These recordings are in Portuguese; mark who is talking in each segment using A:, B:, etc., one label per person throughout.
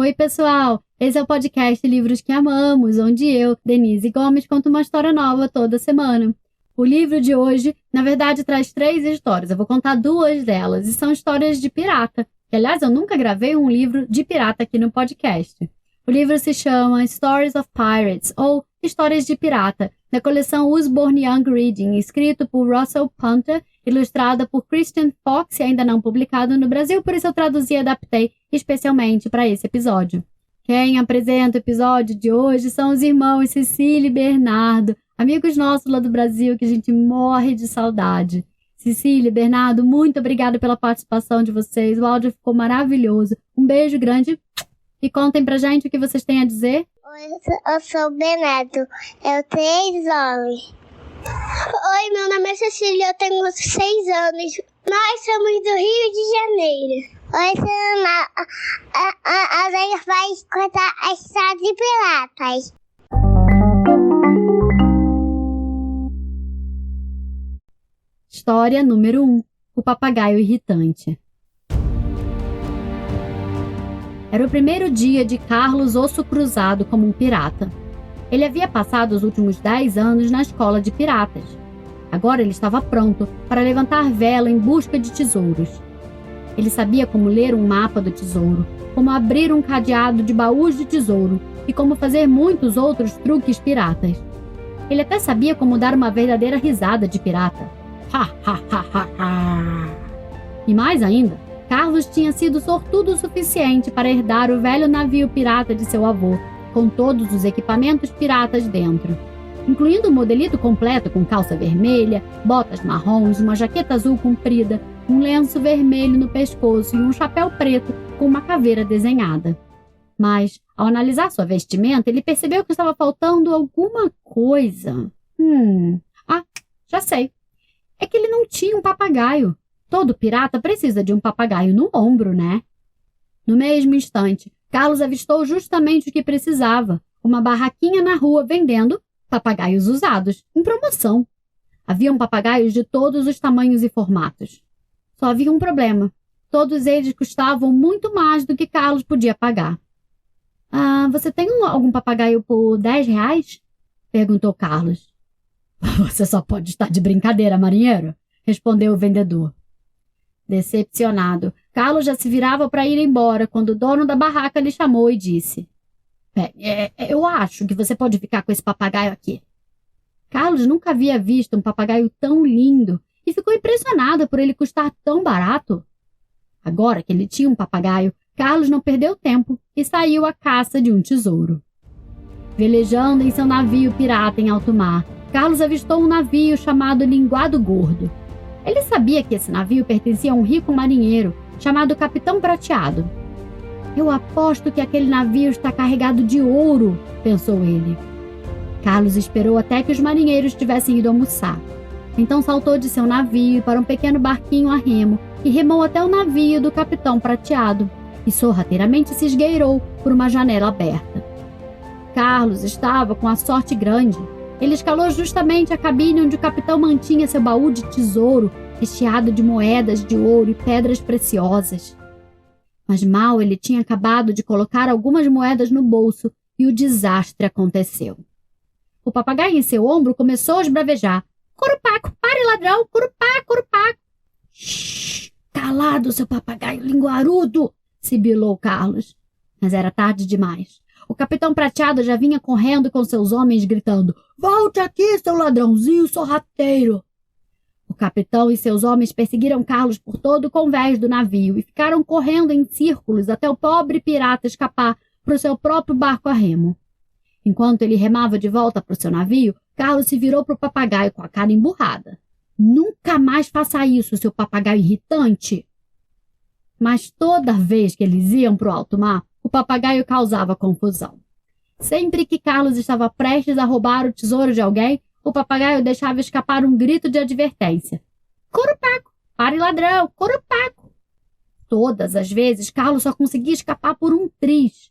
A: Oi, pessoal! Esse é o podcast Livros que Amamos, onde eu, Denise Gomes, conto uma história nova toda semana. O livro de hoje, na verdade, traz 3 histórias. Eu vou contar 2 delas, e são histórias de pirata. Que, aliás, eu nunca gravei um livro de pirata aqui no podcast. O livro se chama Stories of Pirates, ou Histórias de Pirata, da coleção Usborne Young Reading, escrito por Russell Punter, ilustrada por Christian Fox e ainda não publicado no Brasil, por isso eu traduzi e adaptei especialmente para esse episódio. Quem apresenta o episódio de hoje são os irmãos Cecília e Bernardo, amigos nossos lá do Brasil que a gente morre de saudade. Cecília e Bernardo, muito obrigada pela participação de vocês, o áudio ficou maravilhoso. Um beijo grande e contem pra gente o que vocês têm a dizer.
B: Oi, eu sou o Bernardo, eu tenho 3 anos. Oi, meu nome é Cecília, eu tenho 6 anos. Nós somos do Rio de Janeiro. Oi, Sana. A gente vai contar a história de piratas.
A: História número 1. O papagaio irritante. Era o primeiro dia de Carlos Osso Cruzado como um pirata. Ele havia passado os últimos 10 anos na escola de piratas. Agora ele estava pronto para levantar vela em busca de tesouros. Ele sabia como ler um mapa do tesouro, como abrir um cadeado de baús de tesouro e como fazer muitos outros truques piratas. Ele até sabia como dar uma verdadeira risada de pirata. Ha, ha, ha, ha, ha. E mais ainda, Carlos tinha sido sortudo o suficiente para herdar o velho navio pirata de seu avô, com todos os equipamentos piratas dentro, incluindo o modelito completo com calça vermelha, botas marrons, uma jaqueta azul comprida, um lenço vermelho no pescoço e um chapéu preto com uma caveira desenhada. Mas, ao analisar sua vestimenta, ele percebeu que estava faltando alguma coisa. Já sei. É que ele não tinha um papagaio. Todo pirata precisa de um papagaio no ombro, né? No mesmo instante, Carlos avistou justamente o que precisava, uma barraquinha na rua vendendo papagaios usados, em promoção. Haviam papagaios de todos os tamanhos e formatos. Só havia um problema. Todos eles custavam muito mais do que Carlos podia pagar. Você tem algum papagaio por R$10? Perguntou Carlos. Você só pode estar de brincadeira, marinheiro, respondeu o vendedor. Decepcionado, Carlos já se virava para ir embora quando o dono da barraca lhe chamou e disse: eu acho que você pode ficar com esse papagaio aqui. Carlos nunca havia visto um papagaio tão lindo e ficou impressionado por ele custar tão barato. Agora que ele tinha um papagaio, Carlos não perdeu tempo e saiu à caça de um tesouro. Velejando em seu navio pirata em alto mar, Carlos avistou um navio chamado Linguado Gordo. Ele sabia que esse navio pertencia a um rico marinheiro chamado Capitão Prateado. Eu aposto que aquele navio está carregado de ouro, pensou ele. Carlos esperou até que os marinheiros tivessem ido almoçar. Então saltou de seu navio para um pequeno barquinho a remo e remou até o navio do Capitão Prateado e sorrateiramente se esgueirou por uma janela aberta. Carlos estava com a sorte grande. Ele escalou justamente a cabine onde o capitão mantinha seu baú de tesouro, recheado de moedas de ouro e pedras preciosas. Mas mal ele tinha acabado de colocar algumas moedas no bolso e o desastre aconteceu. O papagaio em seu ombro começou a esbravejar. Curupaco, pare, ladrão! Curupaco, curupaco! Shhh! Calado, seu papagaio linguarudo! Sibilou Carlos. Mas era tarde demais. O Capitão Prateado já vinha correndo com seus homens gritando: Volte aqui, seu ladrãozinho sorrateiro! O capitão e seus homens perseguiram Carlos por todo o convés do navio e ficaram correndo em círculos até o pobre pirata escapar para o seu próprio barco a remo. Enquanto ele remava de volta para o seu navio, Carlos se virou para o papagaio com a cara emburrada. Nunca mais faça isso, seu papagaio irritante! Mas toda vez que eles iam para o alto mar, o papagaio causava confusão. Sempre que Carlos estava prestes a roubar o tesouro de alguém, o papagaio deixava escapar um grito de advertência. Curupaco! Pare, ladrão! Curupaco! Todas as vezes, Carlos só conseguia escapar por um triz.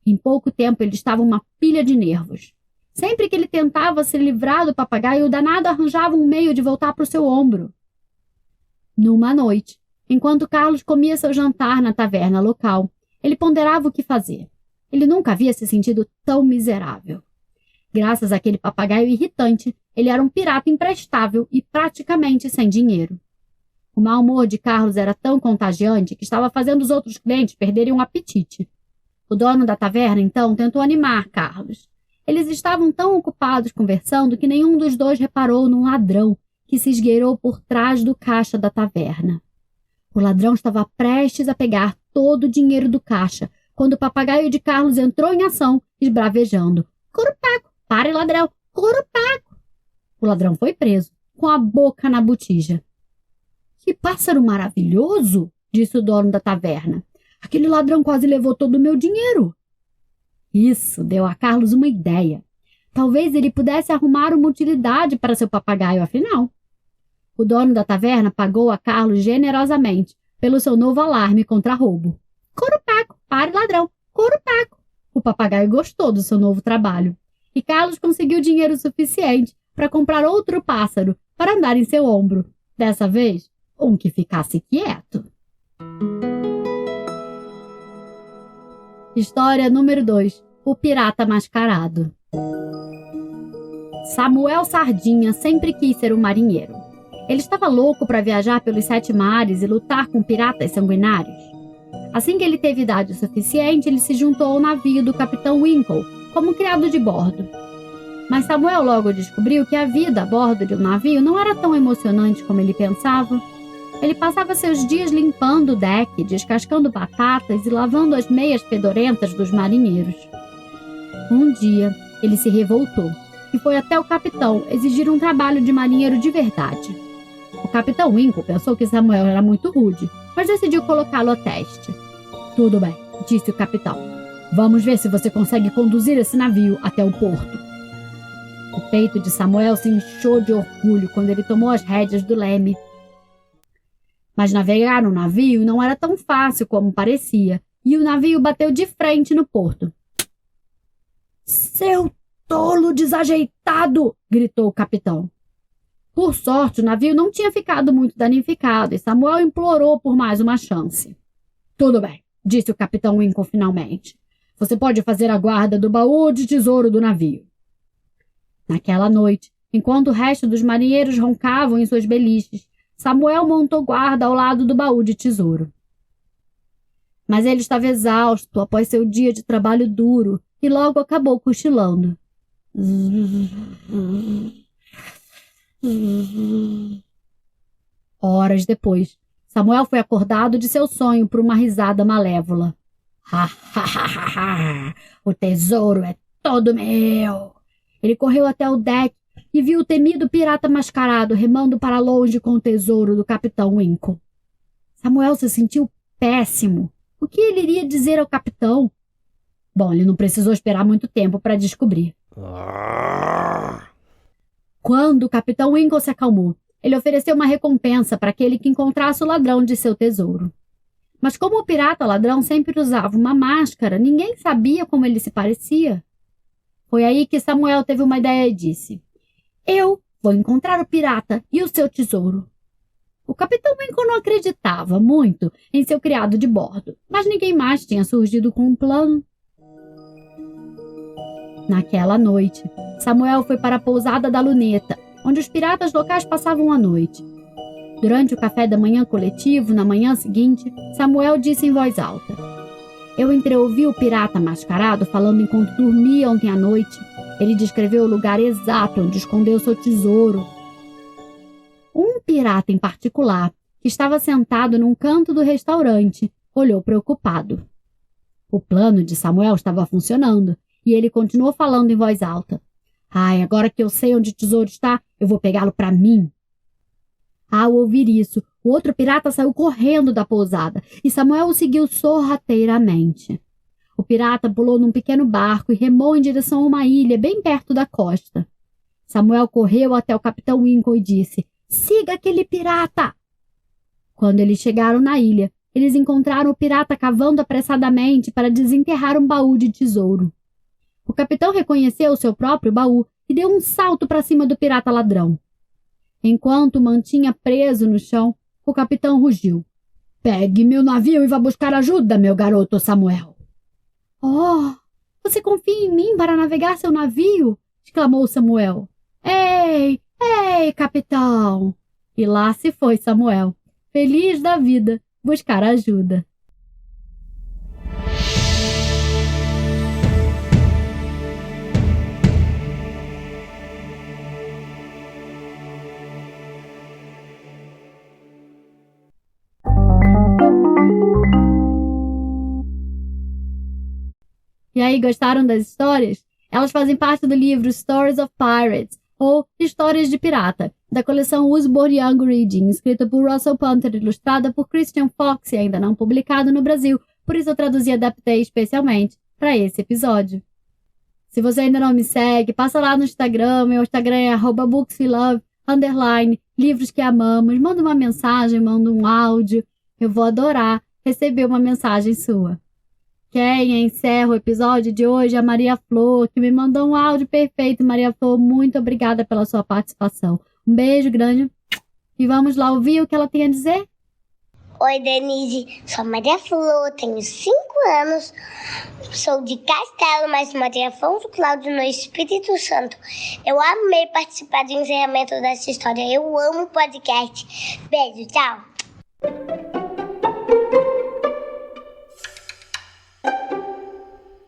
A: Em pouco tempo, ele estava uma pilha de nervos. Sempre que ele tentava se livrar do papagaio, o danado arranjava um meio de voltar para o seu ombro. Numa noite, enquanto Carlos comia seu jantar na taverna local, Ele ponderava o que fazer. Ele nunca havia se sentido tão miserável. Graças àquele papagaio irritante, ele era um pirata imprestável e praticamente sem dinheiro. O mau humor de Carlos era tão contagiante que estava fazendo os outros clientes perderem o apetite. O dono da taverna, então, tentou animar Carlos. Eles estavam tão ocupados conversando que nenhum dos dois reparou num ladrão que se esgueirou por trás do caixa da taverna. O ladrão estava prestes a pegar todo o dinheiro do caixa, quando o papagaio de Carlos entrou em ação, esbravejando. Curupaco, pare, ladrão! Curupaco! O ladrão foi preso, com a boca na botija. Que pássaro maravilhoso! Disse o dono da taverna. Aquele ladrão quase levou todo o meu dinheiro. Isso deu a Carlos uma ideia. Talvez ele pudesse arrumar uma utilidade para seu papagaio, afinal. O dono da taverna pagou a Carlos generosamente pelo seu novo alarme contra roubo. Curupaco, pare, ladrão! Curupaco! O papagaio gostou do seu novo trabalho. E Carlos conseguiu dinheiro suficiente para comprar outro pássaro para andar em seu ombro. Dessa vez, um que ficasse quieto. História número 2. O Pirata Mascarado. Samuel Sardinha sempre quis ser um marinheiro. Ele estava louco para viajar pelos 7 mares e lutar com piratas sanguinários. Assim que ele teve idade suficiente, ele se juntou ao navio do capitão Winkle como criado de bordo. Mas Samuel logo descobriu que a vida a bordo de um navio não era tão emocionante como ele pensava. Ele passava seus dias limpando o deck, descascando batatas e lavando as meias fedorentas dos marinheiros. Um dia, ele se revoltou e foi até o capitão exigir um trabalho de marinheiro de verdade. O capitão Winkle pensou que Samuel era muito rude, mas decidiu colocá-lo a teste. Tudo bem, disse o capitão. Vamos ver se você consegue conduzir esse navio até o porto. O peito de Samuel se inchou de orgulho quando ele tomou as rédeas do leme. Mas navegar no navio não era tão fácil como parecia, e o navio bateu de frente no porto. Seu tolo desajeitado! Gritou o capitão. Por sorte, o navio não tinha ficado muito danificado e Samuel implorou por mais uma chance. Tudo bem, disse o capitão Winkle finalmente. Você pode fazer a guarda do baú de tesouro do navio. Naquela noite, enquanto o resto dos marinheiros roncavam em suas beliches, Samuel montou guarda ao lado do baú de tesouro. Mas ele estava exausto após seu dia de trabalho duro e logo acabou cochilando. Horas depois, Samuel foi acordado de seu sonho por uma risada malévola. Ha, ha, ha, ha, ha! O tesouro é todo meu! Ele correu até o deck e viu o temido pirata mascarado remando para longe com o tesouro do capitão Winkle. Samuel se sentiu péssimo. O que ele iria dizer ao capitão? Bom, ele não precisou esperar muito tempo para descobrir. Quando o capitão Winkle se acalmou, ele ofereceu uma recompensa para aquele que encontrasse o ladrão de seu tesouro. Mas como o pirata ladrão sempre usava uma máscara, ninguém sabia como ele se parecia. Foi aí que Samuel teve uma ideia e disse: Eu vou encontrar o pirata e o seu tesouro. O capitão Winkle não acreditava muito em seu criado de bordo, mas ninguém mais tinha surgido com um plano. Naquela noite, Samuel foi para a pousada da Luneta, onde os piratas locais passavam a noite. Durante o café da manhã coletivo, na manhã seguinte, Samuel disse em voz alta: Eu entreouvi o pirata mascarado falando enquanto dormia ontem à noite. Ele descreveu o lugar exato onde escondeu seu tesouro. Um pirata em particular, que estava sentado num canto do restaurante, olhou preocupado. O plano de Samuel estava funcionando, e ele continuou falando em voz alta. Ai, agora que eu sei onde o tesouro está, eu vou pegá-lo para mim. Ao ouvir isso, o outro pirata saiu correndo da pousada, e Samuel o seguiu sorrateiramente. O pirata pulou num pequeno barco e remou em direção a uma ilha bem perto da costa. Samuel correu até o capitão Winkle e disse: Siga aquele pirata! Quando eles chegaram na ilha, eles encontraram o pirata cavando apressadamente para desenterrar um baú de tesouro. O capitão reconheceu o seu próprio baú e deu um salto para cima do pirata ladrão. Enquanto o mantinha preso no chão, o capitão rugiu. Pegue meu navio e vá buscar ajuda, meu garoto Samuel. Oh, você confia em mim para navegar seu navio? Exclamou Samuel. Ei, capitão! E lá se foi Samuel, feliz da vida, buscar ajuda. E aí, gostaram das histórias? Elas fazem parte do livro Stories of Pirates, ou Histórias de Pirata, da coleção Usborne Young Reading, escrita por Russell Punter, ilustrada por Christian Fox e ainda não publicado no Brasil, por isso eu traduzi e adaptei especialmente para esse episódio. Se você ainda não me segue, passa lá no Instagram, meu Instagram é @bookswelove_, livros que amamos, manda uma mensagem, manda um áudio, eu vou adorar receber uma mensagem sua. Quem encerra o episódio de hoje é a Maria Flor, que me mandou um áudio perfeito. Maria Flor, muito obrigada pela sua participação. Um beijo grande e vamos lá ouvir o que ela tem a dizer.
B: Oi, Denise. Sou Maria Flor, tenho 5 anos, sou de Castelo, mas moro em Afonso Cláudio, no Espírito Santo. Eu amei participar do encerramento dessa história. Eu amo o podcast. Beijo, tchau.